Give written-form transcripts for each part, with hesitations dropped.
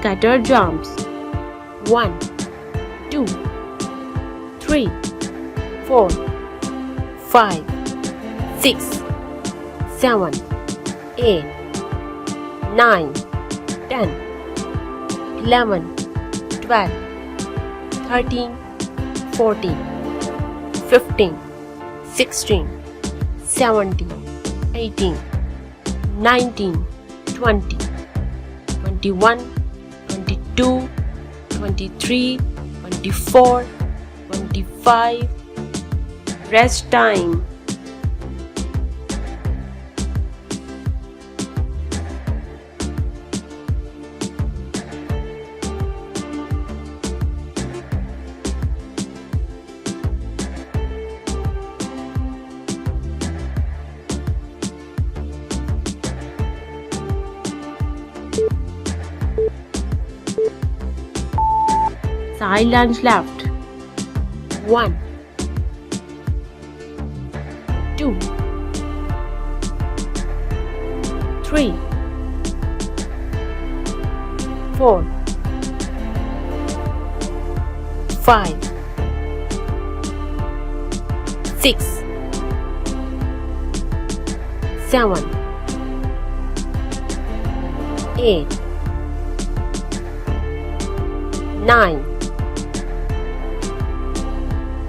Scatter jumps. 1, 2, 3, 4, 5, 6, 7, 8, 9, 10, 11, 12, 13, 14, 15, 16, 17, 18, 19, 20, 21, 22, 23, 24, 25. Rest time. Side lunge left. 1, 2, 3, 4, 5, 6, 7, 8, 9,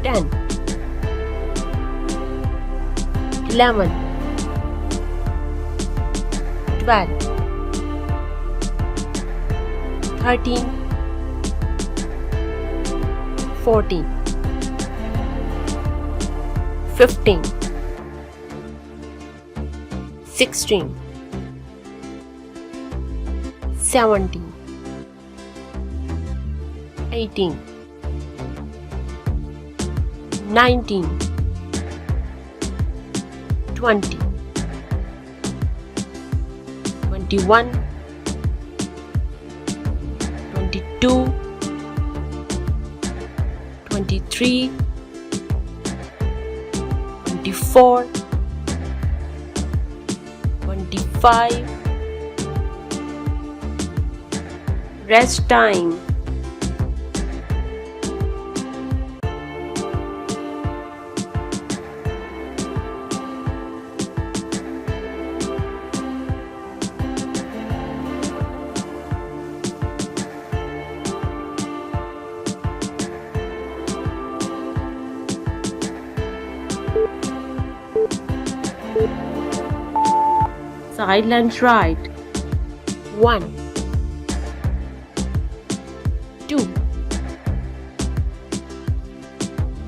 10, 11, 12, 13, 14, 15, 16, 17, 18, 19, 20, 21, 22, 23, 24, 25. Rest time. Side lunge right. 1, 2,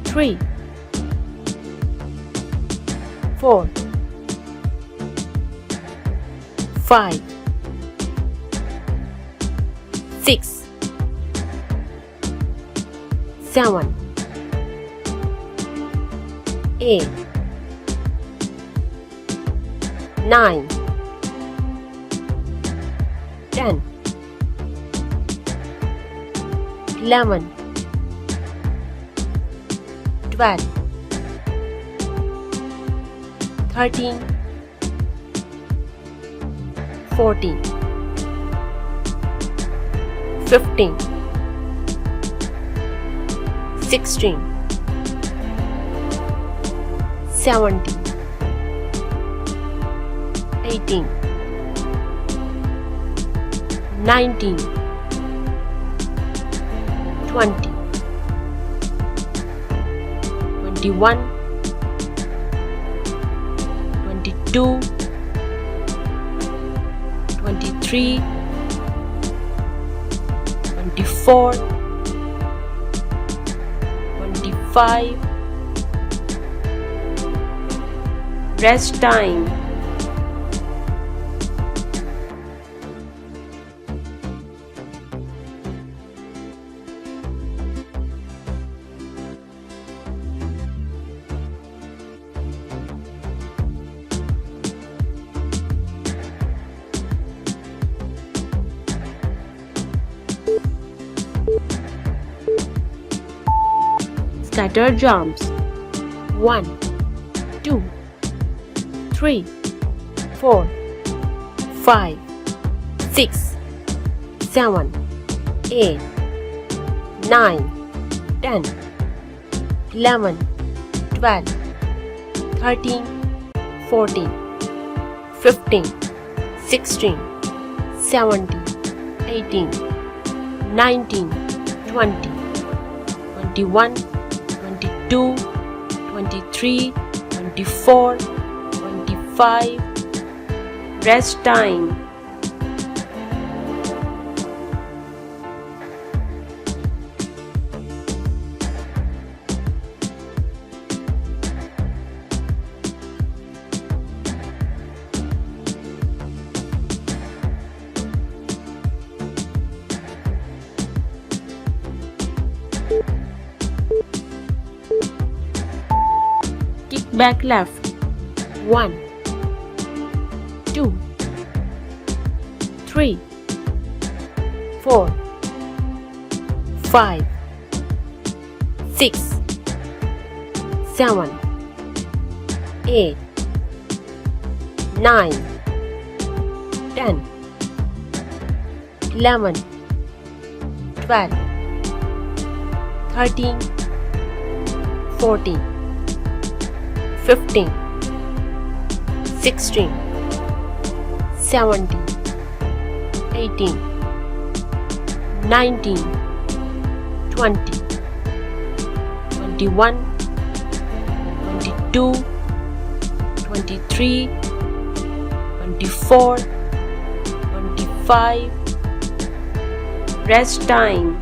3, 4, 5, 6, 7, 8, 9, 10, 11, 12, 13, 14, 15, 16, 17, 18, 19, 20, 21, 22, 23, 24, 25. Rest time. Scatter jumps. 1, 2, 3, 4, 5, 6, 7, 8, 9, 10, 11, 12, 13, 14, 15, 16, 17, 18, 19, 20, 21, 22, 23, 24, 25. Rest time. Kickback left. 1, 2, 3, 4, 5, 6, 7, 8, 9, 10, 11, 12, 13, 14, 15, 16, 17, 18, 19, 20, 21, 22, 23, 24, 25. Rest time.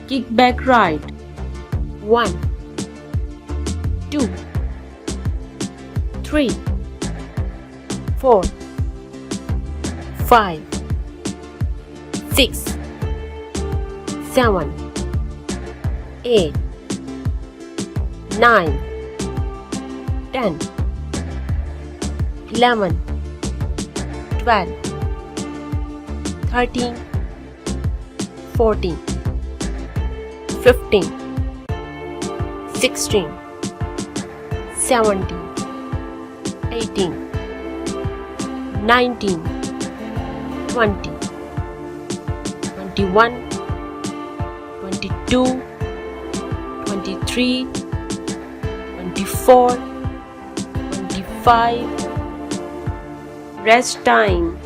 Kickback right. 1, 2, 3, 4, 5, 6, 7, 8, 9, 10, 11, 12, 13, 14, 15, 16, 17, 18, 19, 20, 21, 22, 23, 24, 25. Rest time.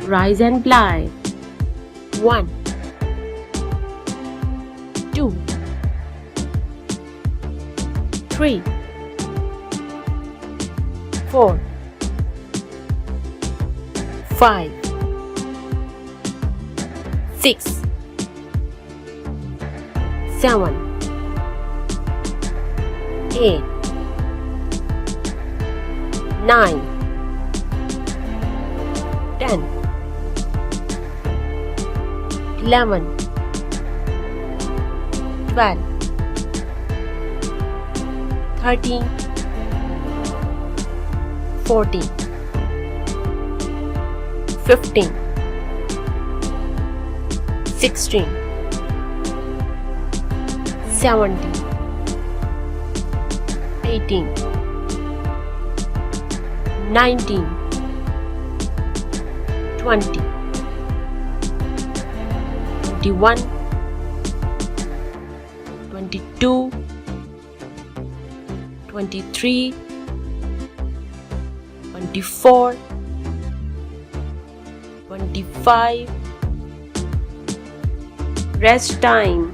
Rise and ply. 1, 2, 3, 4, 5, 6, 7, 8, 9, 10, 11, 12, 13, 14, 15, 16, 17, 18, 19, 20, 21, 22, 23, 24, 25. Rest time.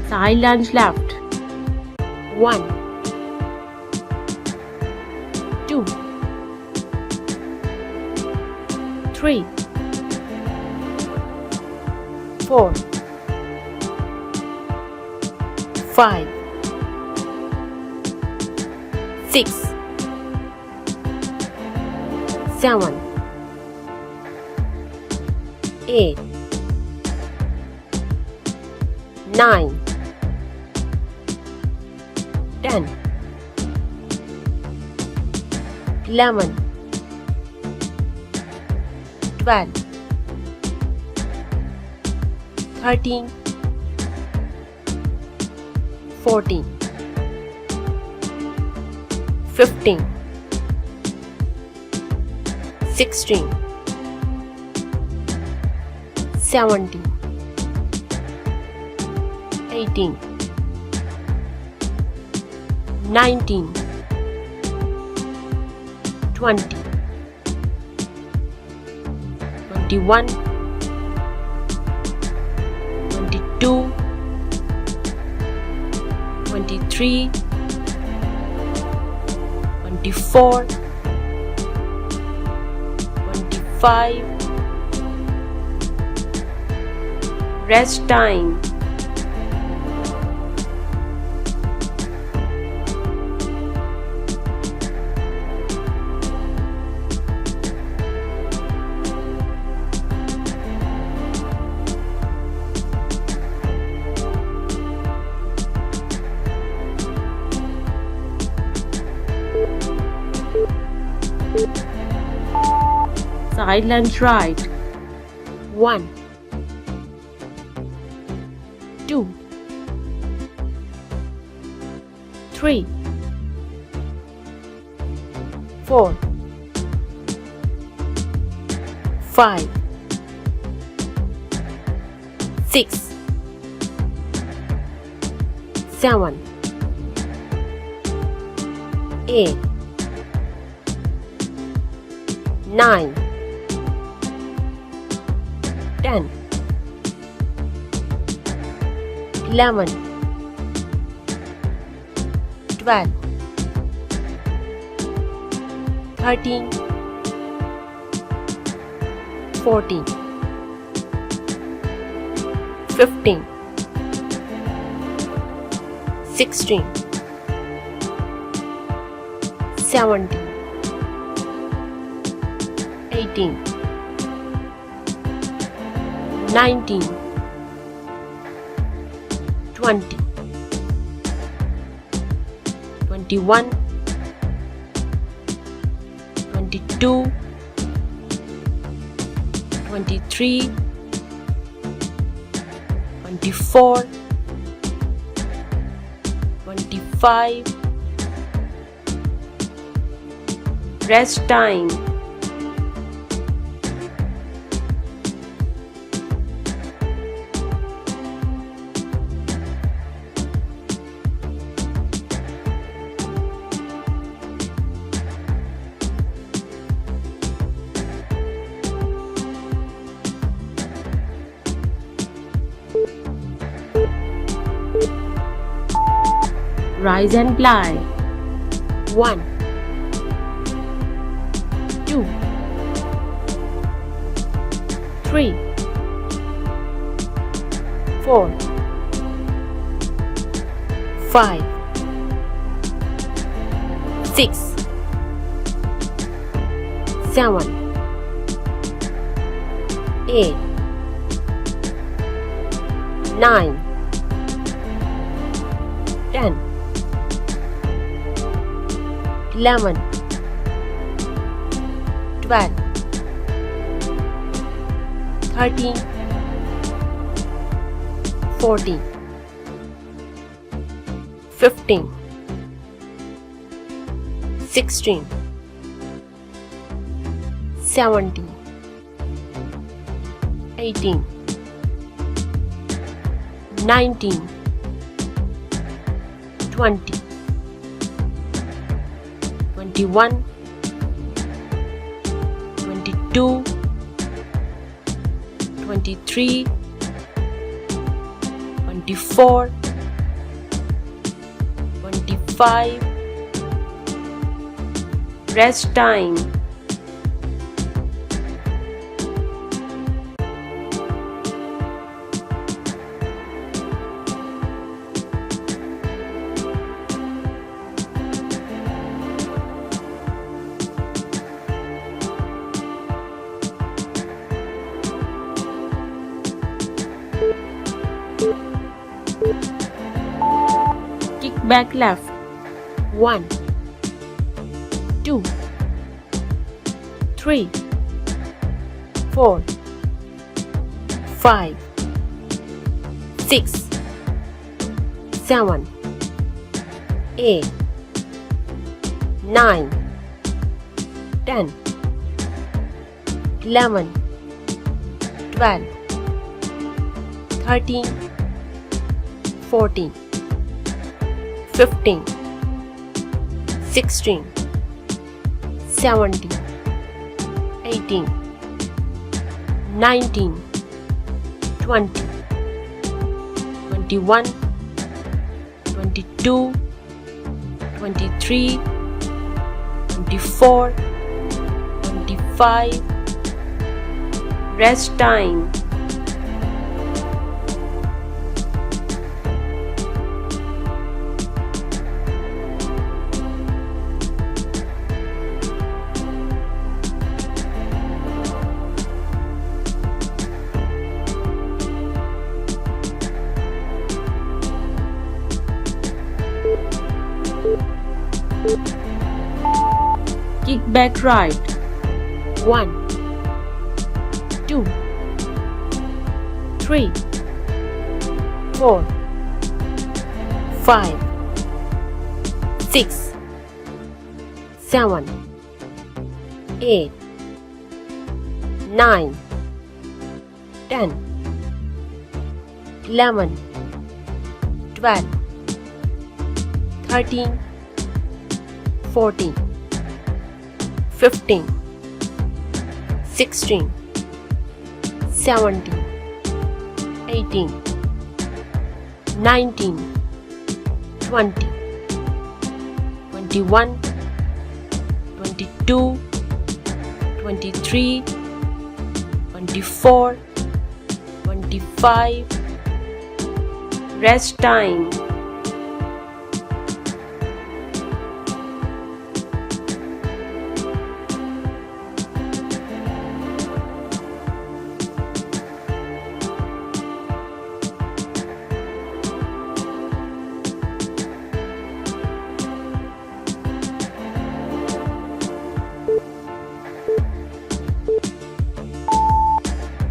Side lunge left. 1, 2, 3, 4, 5, 6, 7, 8, 9, 10, 11, 12, 13, 14, 15, 16, 17, 18, 19, 20, 21, 22, 23, 24, 25. Rest time. Side lunge right. 1, 2, 3, 4, 5, 6, 7, 8, 9, 10, 11, 12, 13, 14, 15, 16, 17, 18, 19, 20, 21, 22, 23, 24, 25. Rest time. Rise and ply. 1, 2, 3, 4, 5, 6, 7, 8, 9, 10, 11, 12, 13, 14, 15, 16, 17, 18, 19, 20, 21, 22, 23, 24, 25. Rest time. Kickback left. 1, 2, 3, 4, 5, 6, 7, 8, 9, 10, 11, 12, 13, 14, 15, 16, 17, 18, 19, 20, 21, 22, 23, 24, 25. Rest time. Kickback right. 1, 2, 3, 4, 5, 6, 7, 8, 9, 10, 11, 12, 13, 14, 15, 16, 17, 18, 19, 20, 21, 22, 23, 24, 25. Rest time.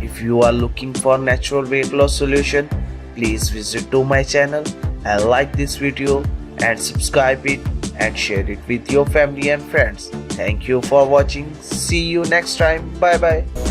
If you are looking for natural weight loss solution, please visit to my channel and like this video and subscribe it and share it with your family and friends. Thank you for watching. See you next time. Bye bye.